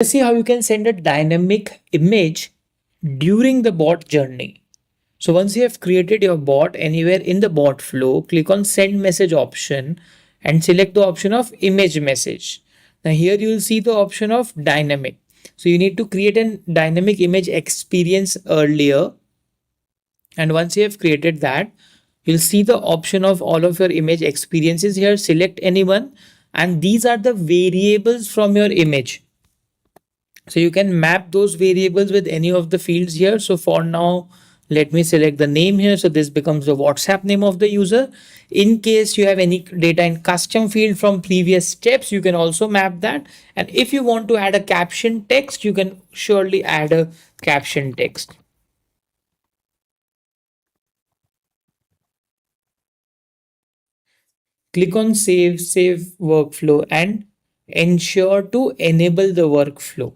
Let's see how you can send a dynamic image during the bot journey. So once you have created your bot anywhere in the bot flow, click on send message option and select the option of image message. Now here you will see the option of dynamic. So you need to create a dynamic image experience earlier. And once you have created that, you'll see the option of all of your image experiences here. Select anyone. And these are the variables from your image. So you can map those variables with any of the fields here. So for now, let me select the name here. So this becomes the WhatsApp name of the user. In case you have any data in custom field from previous steps, you can also map that. And if you want to add a caption text, you can surely add a caption text. Click on save workflow and ensure to enable the workflow.